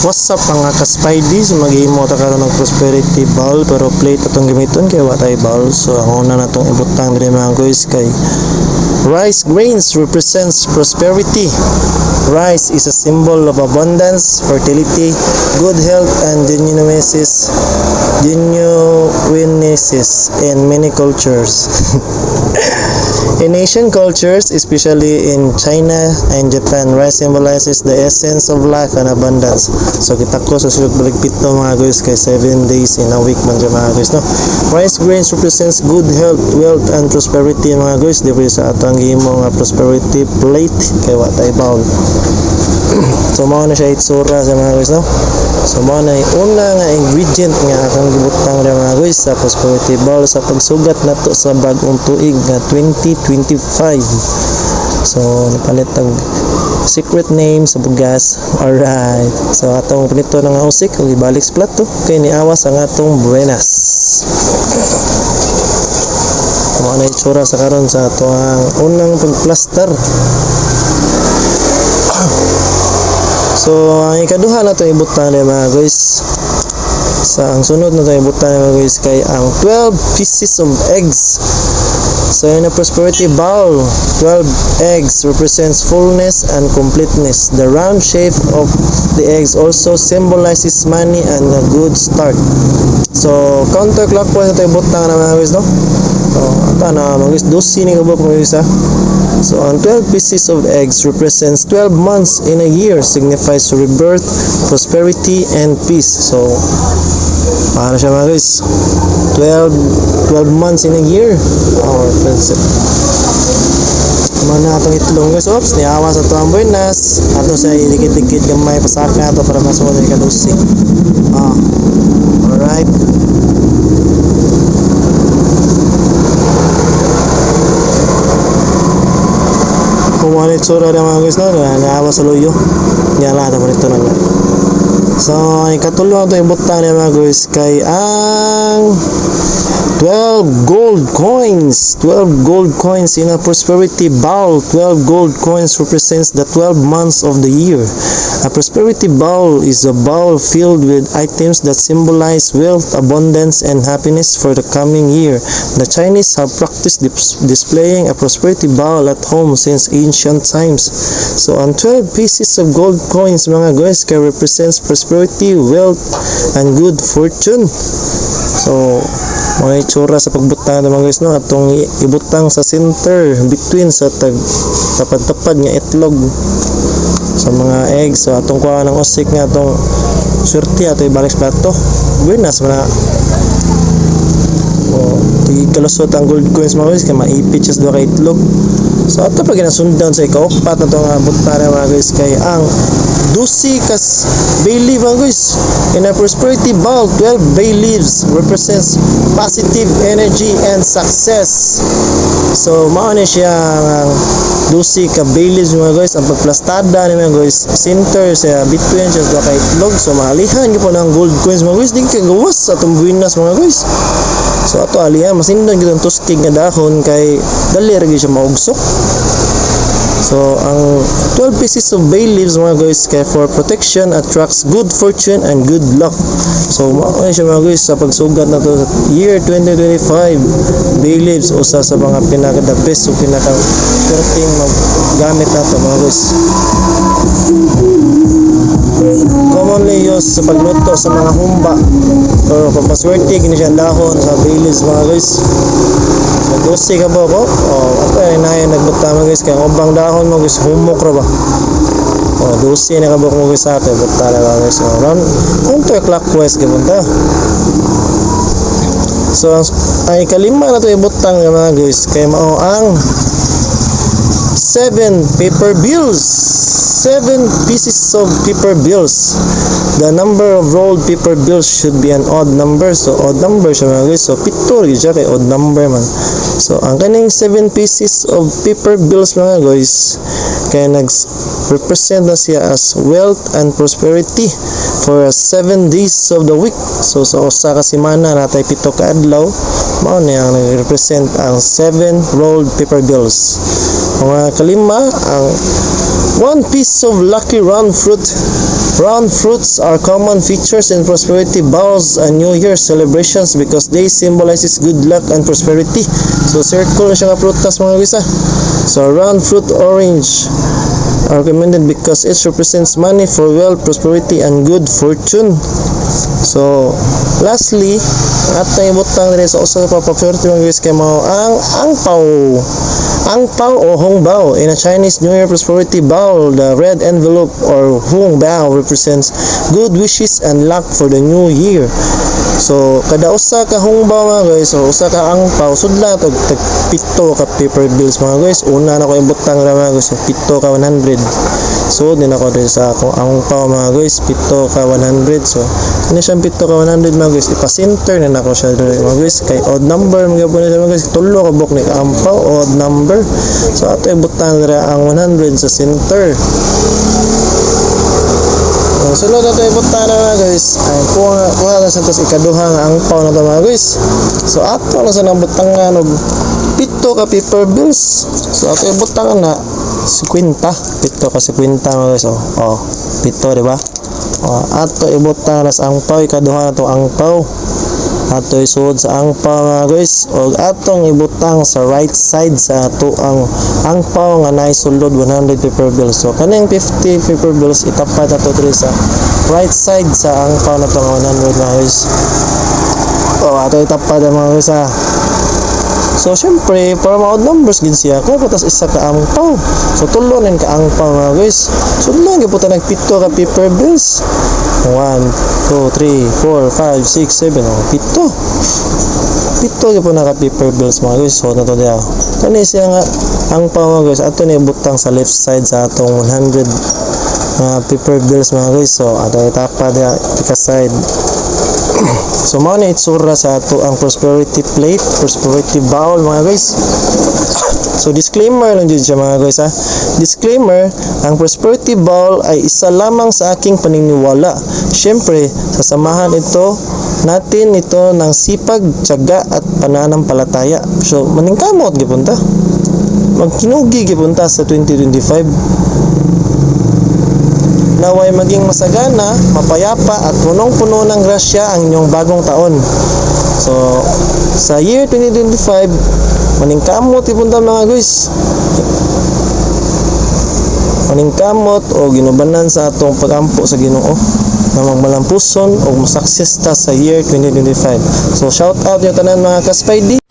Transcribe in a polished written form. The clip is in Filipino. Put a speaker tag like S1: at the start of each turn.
S1: What's up mga ka-Spideys? Mag-iimo ta karon ng prosperity ball pero plate atong gamiton kay wa tay ball. So ang una natong ibutang diri mga guys kay rice grains represents prosperity. Rice is a symbol of abundance, fertility, good health and genuineness in many cultures. In Asian cultures, especially in China and Japan, rice symbolizes the essence of life and abundance. So kita ko sa sulod balik pito mga guys kay 7 days in a week man dyan mga guys, no? Rice grains represents good health, wealth and prosperity mga guys. Dili sa ato ang gihimo nga prosperity plate kay wa tay bowl. So mao na siya itsura sa mga guys, no? So mao na una nga ingredient nga akong gibutang ra mga guys sa prosperity bowl sa pagsugat nato sa bag-ong tuig nga 2025. So napalit ang secret name sa bugas. Alright, so atong pinito ng ausik ug ibalik sa plato kay niawas ang atong buenas. Mao na itsura sa karon sa ato ang unang pagplaster. So ang ikaduha na ito ibutang na mga guys. Sa ang sunod na ito ibutang na mga guys kay ang 12 pieces of eggs. So in a prosperity bowl, 12 eggs represents fullness and completeness. The round shape of the eggs also symbolizes money and a good start. So counterclockwise na ito ibutang na mga guys, no? So ito na mga guys, 12 ni kabuk mga guys ha. So ang 12 pieces of eggs represents 12 months in a year, signifies rebirth, prosperity, and peace. So paano siya mga guys? 12 months in a year. Our princess. Mana atong itlong guys. Oops, niawa sa ito ang buenas. Ato sa dikit-dikit gamay pasaka ato para masuot ang ikadusi. Alright. Kumuha itsura na mga guys, no? Naawa sa luyo. Yan lang ito ito na lang. So ang ikatulong ito ibutang na mga guys kay ang 12 gold coins. 12 gold coins in a prosperity bowl. 12 gold coins represents the 12 months of the year. A prosperity bowl is a bowl filled with items that symbolize wealth, abundance, and happiness for the coming year. The Chinese have practiced displaying a prosperity bowl at home since ancient times. So ang 12 pieces of gold coins mga guys kay represents prosperity, wealth, and good fortune. So mga itsura sa pagbutang ng mga guys, no? Atong ibutang sa center between sa tapad-tapad nga itlog sa mga eggs. So atong kuha ng usik nga atong swerte ato ibalik sa plato. Buenas man na. Di kalusot ang gold coins mga guys kay maipit siya sa duha ka itlog. So ato pa ginasundan sa ikaupat na itong butang ng mga guys kay ang 12 kas bay leaf mga guys. In a prosperity bowl, 12 bay leaves represents positive energy and success. So mao ni siya ang 12 ka bay leaves mga guys. Ang pagplastada ni mga guys center sa between siya sa kay itlog. So maalihan gyud po ng gold coins mga guys. Di kagawas sa atong buenas mga guys. So ato alihan masindon gyud ang tustig nga dahon kay dali ra gyud siya maugsok. So ang 12 pieces of bay leaves mga guys kay for protection, attracts good fortune and good luck. So mao siya mga guys sa pagsugat na to sa year 2025. Bay leaves usa sa mga pinaka the best o pinaka swerteng gamit nato mga guys. Commonly used sa pagluto sa mga humba. Pero kung paswerte gini siya dahon sa bay leaves mga guys. Dosi ka ba ko? Ato ay nayon nagbutang mga guys kay ubang dahon mga guys humok ra ba. Dosi na ka ba mga guys ato butang na mga guys. Run counterclockwise gibunta. So ang ikalima na to ibutang mga guys kay mao ang 7 paper bills. 7 pieces of paper bills. The number of rolled paper bills should be an odd number. So odd number siya mga guys. So pito rin siya kay odd number man. So ang kaning 7 pieces of paper bills mga guys kaya nag-represent na siya as wealth and prosperity for 7 days of the week. So sa usa ka semana natay pito ka adlaw mao ni ang nag-represent ang 7 rolled paper bills. Ang kalima ang 1 piece of lucky round fruit Round fruits are common features in prosperity bowls and New Year celebrations because they symbolizes good luck and prosperity. So circle na siya nga prutas mga guys. So round fruit orange are recommended because it represents money for wealth, prosperity, and good fortune. So lastly, atong ibutang diri sa usa pa prosperity mga guys kay mao ang angpao. Angpao o hongbao in a Chinese New Year prosperity bowl, the red envelope or hongbao represents good wishes and luck for the new year. So kada usa ka hongbao mga guys, so usa ka angpao sudla tag pito ka paper bills mga guys. Una na ko ibutang ra mga guys, so pito ka 100. So din ako diri sa ako angpao mga guys, pito ka 100. So ano siyang pito ka 100 mga guys, ipa-center na nako siya diri mga guys kay odd number mga mga guys, tulo ka buk ni angpao odd number. So ato ibutang dira ang 100 sa center. Sulod ato ibutang na mga guys, ay kuha na sa tos ikaduha nga angpao na to mga guys. So ato na sa nabutangan og pito ka paper bills. So ato ibutang na 50, pito ka 50 mga guys. Oh, pito di ba? Ato ibutang na sa angpao, ikaduha na to angpao. Ato isuod sa angpao mga guys, og atong ibutang sa right side sa ato ang angpao nga naisulod 100 paper bills. So kaning 50 paper bills itapat ato diri sa right side sa angpao na to nga 100 mga guys. Ato itapat mga guys So syempre para ma-odd numbers gid siya kung patas isa ka angpao. So tulo nin ka angpao mga guys. So lang gyud nagpito ka paper bills. 1, 2, 3, 4, 5, 6, 7, pito. Pito gyud po naka paper bills mga guys. So nato dia. Kani siya nga angpao mga guys. Ato ni butang sa left side sa atong 100 paper bills mga guys. So ato itapa dia pika side. So mao na itsura sa ato ang prosperity plate, prosperity bowl mga guys. So disclaimer lang dito siya mga guys Disclaimer, ang prosperity bowl ay isa lamang sa aking paniniwala. Siyempre, sasamahan natin ito ng sipag, tiyaga at pananampalataya. So maningkamot gipunta. Magkinugi gipunta sa 2025. Naway maging masagana, mapayapa at punong-puno ng grasya ang inyong bagong taon. So, sa year 2025, maningkamot ipunta mga guys. Maningkamot o ginubanan sa atong pagampo sa Ginoo na magmalampuson o masukses ta sa year 2025. So, shout out yung tanan mga kaspaydi.